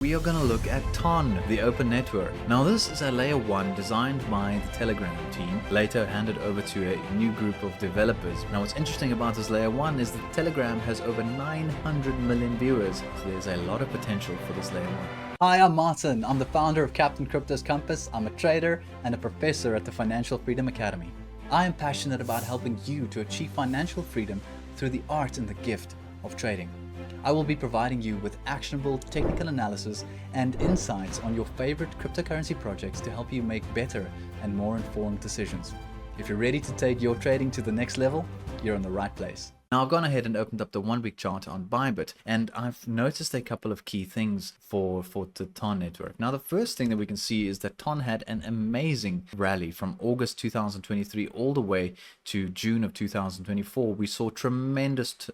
We are going to look at TON, the open network. Now this is a layer 1 designed by the Telegram team, later handed over to a new group of developers. Now what's interesting about this layer 1 is that Telegram has over 900 million viewers, so there's a lot of potential for this layer 1. Hi, I'm Martin. I'm the founder of Captain Crypto's Compass. I'm a trader and a professor at the Financial Freedom Academy. I am passionate about helping you to achieve financial freedom through the art and the gift of trading. I will be providing you with actionable technical analysis and insights on your favorite cryptocurrency projects to help you make better and more informed decisions. If you're ready to take your trading to the next level, you're in the right place. Now I've gone ahead and opened up the 1 week chart on Bybit, and I've noticed a couple of key things for the TON network. Now the first thing that we can see is that TON had an amazing rally from August 2023 all the way to June of 2024. We saw tremendous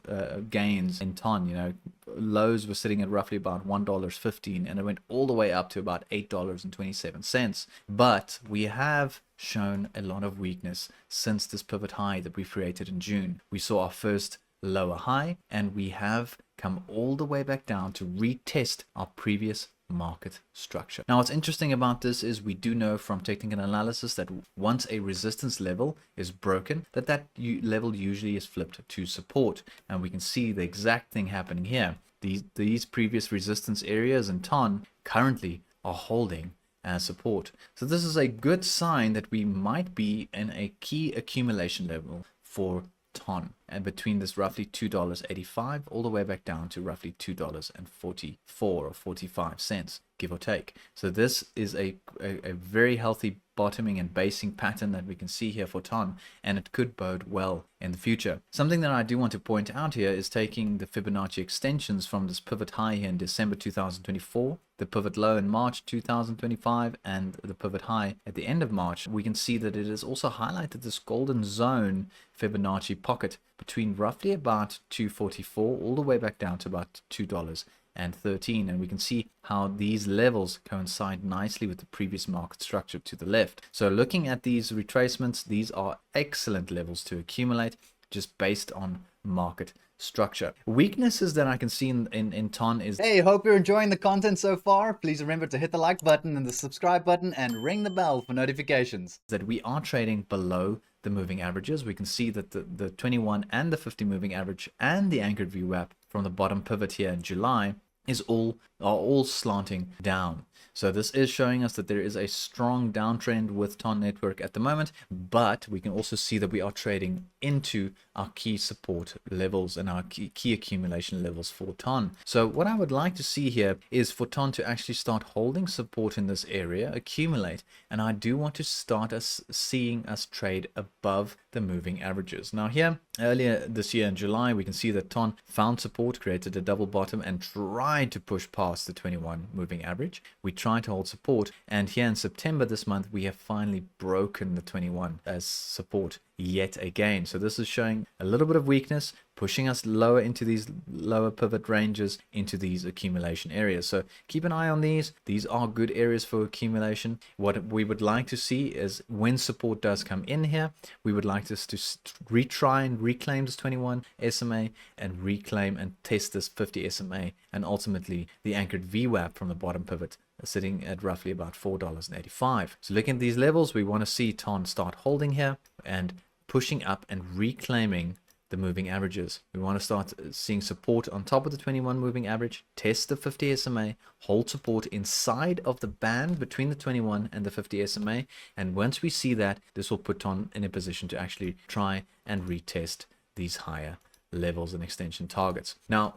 gains in TON. You know, lows were sitting at roughly about $1.15 and it went all the way up to about $8.27. But we have shown a lot of weakness since this pivot high that we created in June. We saw our first lower high and we have come all the way back down to retest our previous market structure. Now what's interesting about this is we do know from technical analysis that once a resistance level is broken, that level usually is flipped to support, and we can see the exact thing happening here. These previous resistance areas in TON currently are holding as support. So this is a good sign that we might be in a key accumulation level for TON, and between this roughly $2.85 all the way back down to roughly $2.44 or 45 cents, give or take. So this is a very healthy bottoming and basing pattern that we can see here for TON, and it could bode well in the future. Something that I do want to point out here is taking the Fibonacci extensions from this pivot high here in December 2024, the pivot low in March 2025, and the pivot high at the end of March. We can see that it has also highlighted this golden zone Fibonacci pocket between roughly about 244 all the way back down to about $2.13, and we can see how these levels coincide nicely with the previous market structure to the left. So looking at these retracements, these are excellent levels to accumulate just based on market structure. Weaknesses that I can see in TON is, Hey, hope you're enjoying the content so far. Please remember to hit the like button and the subscribe button and ring the bell for notifications. that we are trading below the moving averages. We can see that the 21 and the 50 moving average and the anchored VWAP from the bottom pivot here in July are all slanting down. So this is showing us that there is a strong downtrend with TON network at the moment, but we can also see that we are trading into our key support levels and our key accumulation levels for TON. So what I would like to see here is for TON to actually start holding support in this area, accumulate, and I do want to start seeing us trade above the moving averages. Now here, earlier this year in July, we can see that TON found support, created a double bottom, and tried to push past the 21 moving average. We tried to hold support, and here in September this month, we have finally broken the 21 as support yet again. So this is showing a little bit of weakness, pushing us lower into these lower pivot ranges, into these accumulation areas. So keep an eye on these. These are good areas for accumulation. What we would like to see is when support does come in here, we would like this to retry and reclaim this 21 SMA and reclaim and test this 50 SMA, and ultimately the anchored VWAP from the bottom pivot sitting at roughly about $4.85. So looking at these levels, we want to see TON start holding here and pushing up and reclaiming the moving averages. We want to start seeing support on top of the 21 moving average, test the 50 SMA, hold support inside of the band between the 21 and the 50 SMA, and once we see that, this will put TON in a position to actually try and retest these higher levels and extension targets. Now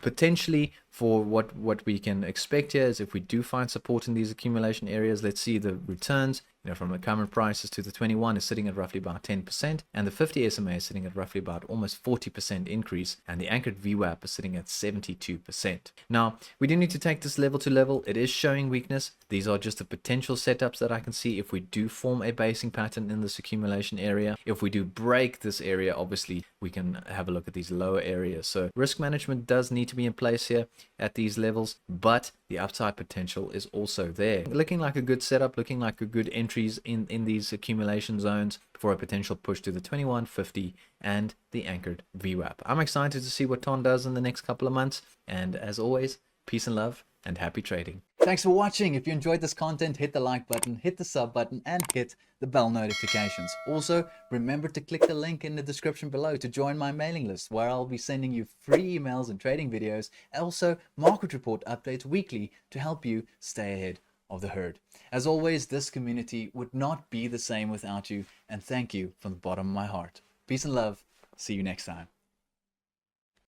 potentially for what we can expect here is if we do find support in these accumulation areas, let's see the returns, you know, from the current prices to the 21 is sitting at roughly about 10%, and the 50 SMA is sitting at roughly about almost 40% increase, and the anchored VWAP is sitting at 72%. Now we do need to take this level to level. It is showing weakness. These are just the potential setups that I can see if we do form a basing pattern in this accumulation area. If we do break this area, obviously we can have a look at these lower areas. So risk management does need to be in place here at these levels, but the upside potential is also there. Looking like a good setup, looking like a good entries in these accumulation zones for a potential push to the 21, 50, and the anchored VWAP. I'm excited to see what TON does in the next couple of months, and as always, peace and love, and happy trading. Thanks for watching. If you enjoyed this content, hit the like button, hit the sub button, and hit the bell notifications. Also, remember to click the link in the description below to join my mailing list, where I'll be sending you free emails and trading videos, and also market report updates weekly to help you stay ahead of the herd. As always, this community would not be the same without you, and thank you from the bottom of my heart. Peace and love. See you next time.